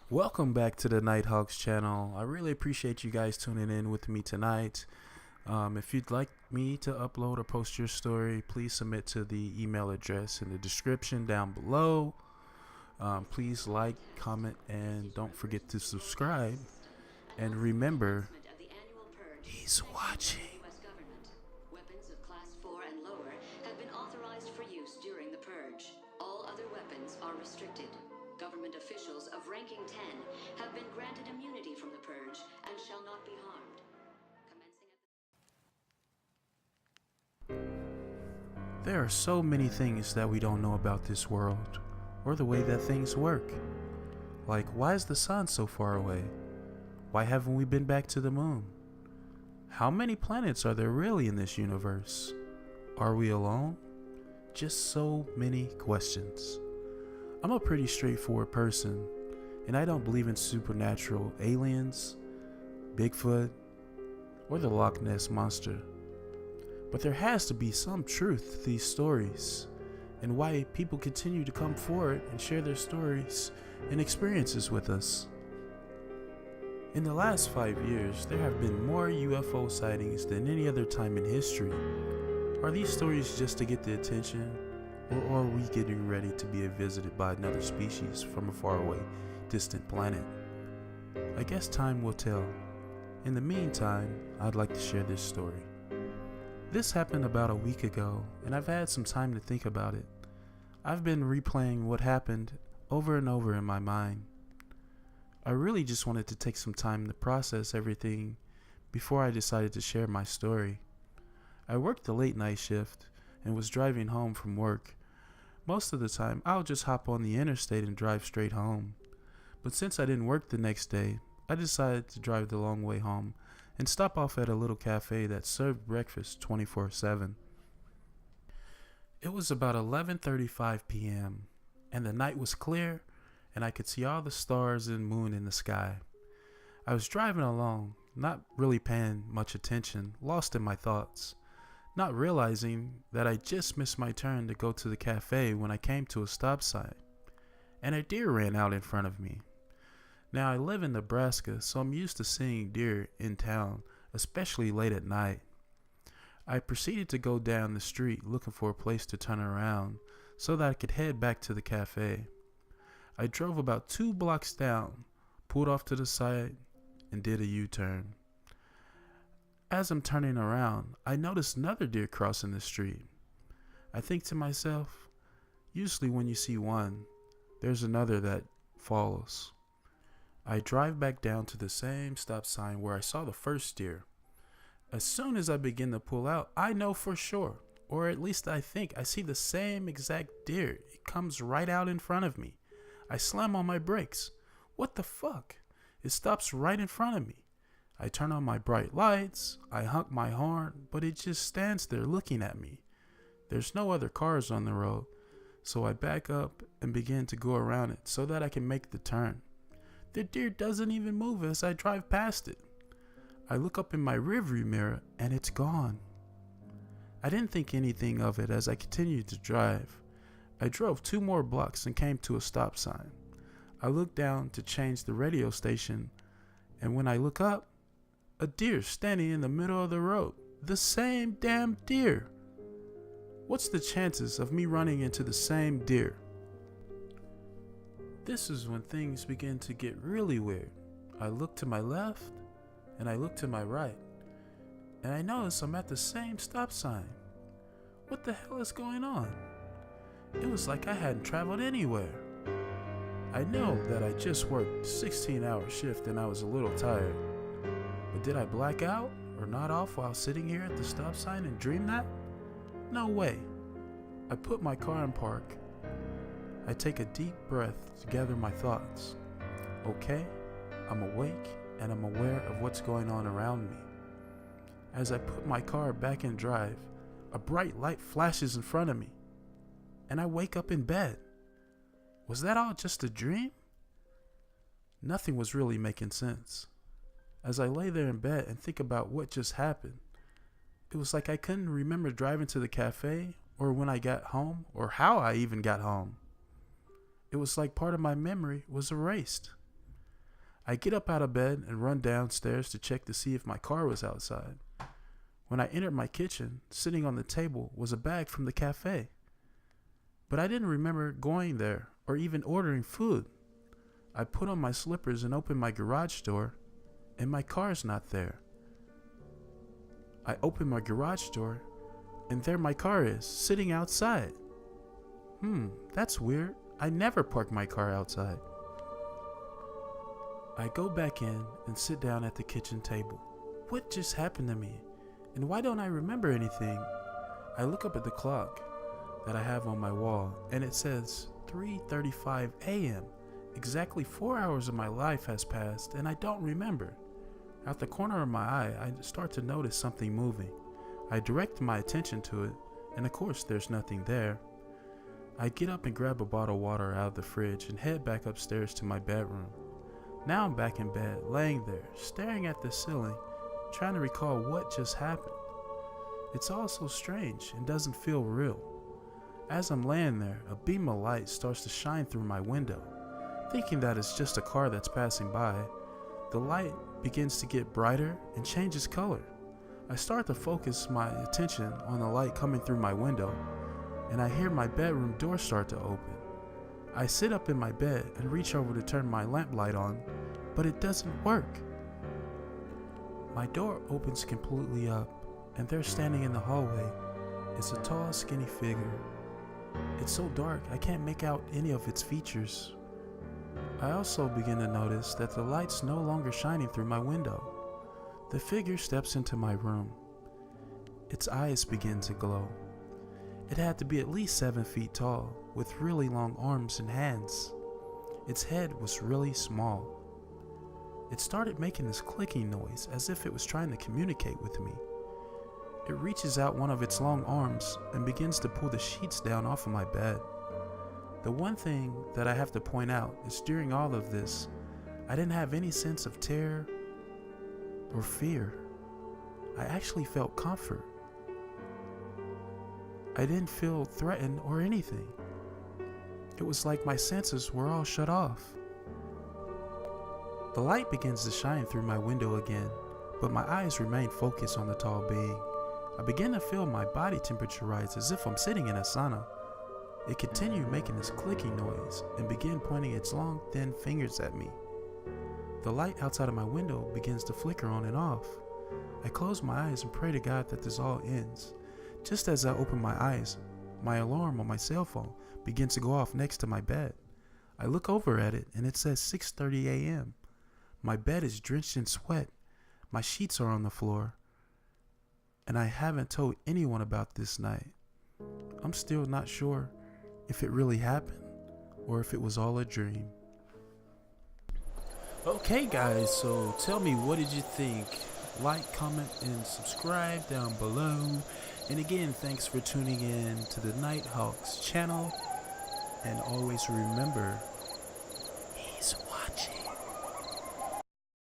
Welcome back to the Nighthawk's channel. I really appreciate you guys tuning in with me tonight. If you'd like me to upload or post your story, please submit to the email address in the description down below. Please like, comment, and don't forget to subscribe. And remember, he's watching. Weapons of Class 4 and lower have been authorized for use during the purge. All other weapons are restricted. Government officials of ranking 10 have been granted immunity from the purge and shall not be harmed. There are so many things that we don't know about this world, or the way that things work. Like, why is the sun so far away? Why haven't we been back to the moon? How many planets are there really in this universe? Are we alone? Just so many questions. I'm a pretty straightforward person, and I don't believe in supernatural aliens, Bigfoot, or the Loch Ness Monster. But there has to be some truth to these stories, and why people continue to come forward and share their stories and experiences with us. In the last 5 years, there have been more UFO sightings than any other time in history. Are these stories just to get the attention, or are we getting ready to be visited by another species from a faraway, distant planet? I guess time will tell. In the meantime, I'd like to share this story. This happened about a week ago, and I've had some time to think about it. I've been replaying what happened over and over in my mind. I really just wanted to take some time to process everything before I decided to share my story. I worked the late night shift and was driving home from work. Most of the time, I'll just hop on the interstate and drive straight home. But since I didn't work the next day, I decided to drive the long way home and stop off at a little cafe that served breakfast 24/7. It was about 11:35 p.m. and the night was clear and I could see all the stars and moon in the sky. I was driving along, not really paying much attention, lost in my thoughts, not realizing that I just missed my turn to go to the cafe when I came to a stop sign, and a deer ran out in front of me. Now, I live in Nebraska, so I'm used to seeing deer in town, especially late at night. I proceeded to go down the street looking for a place to turn around so that I could head back to the cafe. I drove about 2 blocks down, pulled off to the side, and did a U-turn. As I'm turning around, I noticed another deer crossing the street. I think to myself, usually when you see one, there's another that follows. I drive back down to the same stop sign where I saw the first deer. As soon as I begin to pull out, I know for sure, or at least I think, I see the same exact deer. It comes right out in front of me. I slam on my brakes. What the fuck? It stops right in front of me. I turn on my bright lights, I honk my horn, but it just stands there looking at me. There's no other cars on the road, so I back up and begin to go around it so that I can make the turn. The deer doesn't even move as I drive past it. I look up in my rearview mirror and it's gone. I didn't think anything of it as I continued to drive. I drove 2 more blocks and came to a stop sign. I looked down to change the radio station, and when I look up, a deer standing in the middle of the road. The same damn deer. What's the chances of me running into the same deer? This is when things begin to get really weird. I look to my left and I look to my right, and I notice I'm at the same stop sign. What the hell is going on? It was like I hadn't traveled anywhere. I know that I just worked a 16-hour shift and I was a little tired. But did I black out or nod off while sitting here at the stop sign and dream that? No way. I put my car in park. I take a deep breath to gather my thoughts. Okay, I'm awake and I'm aware of what's going on around me. As I put my car back in drive, a bright light flashes in front of me, and I wake up in bed. Was that all just a dream? Nothing was really making sense. As I lay there in bed and think about what just happened, it was like I couldn't remember driving to the cafe, or when I got home, or how I even got home. It was like part of my memory was erased. I get up out of bed and run downstairs to check to see if my car was outside. When I entered my kitchen, sitting on the table was a bag from the cafe. But I didn't remember going there or even ordering food. I put on my slippers and opened my garage door, and my car's not there. I open my garage door, and there my car is, sitting outside. That's weird. I never park my car outside. I go back in and sit down at the kitchen table. What just happened to me? And why don't I remember anything? I look up at the clock that I have on my wall, and it says 3:35 a.m. Exactly 4 hours of my life has passed, and I don't remember. Out the corner of my eye, I start to notice something moving. I direct my attention to it, and of course there's nothing there. I get up and grab a bottle of water out of the fridge and head back upstairs to my bedroom. Now I'm back in bed, laying there, staring at the ceiling, trying to recall what just happened. It's all so strange and doesn't feel real. As I'm laying there, a beam of light starts to shine through my window. Thinking that it's just a car that's passing by, the light begins to get brighter and changes color. I start to focus my attention on the light coming through my window, and I hear my bedroom door start to open. I sit up in my bed and reach over to turn my lamp light on, but it doesn't work. My door opens completely up, and there standing in the hallway is a tall, skinny figure. It's so dark I can't make out any of its features. I also begin to notice that the light's no longer shining through my window. The figure steps into my room. Its eyes begin to glow. It had to be at least 7 feet tall, with really long arms and hands. Its head was really small. It started making this clicking noise as if it was trying to communicate with me. It reaches out one of its long arms and begins to pull the sheets down off of my bed. The one thing that I have to point out is during all of this, I didn't have any sense of terror or fear. I actually felt comfort. I didn't feel threatened or anything. It was like my senses were all shut off. The light begins to shine through my window again, but my eyes remain focused on the tall being. I begin to feel my body temperature rise as if I'm sitting in a sauna. It continued making this clicking noise and began pointing its long, thin fingers at me. The light outside of my window begins to flicker on and off. I close my eyes and pray to God that this all ends. Just as I open my eyes, my alarm on my cell phone begins to go off next to my bed. I look over at it and it says 6:30 a.m. My bed is drenched in sweat. My sheets are on the floor. And I haven't told anyone about this night. I'm still not sure if it really happened or if it was all a dream. Okay guys, so tell me, what did you think? Like, comment, and subscribe down below. And again, thanks for tuning in to the nightthawkk channel. And always remember,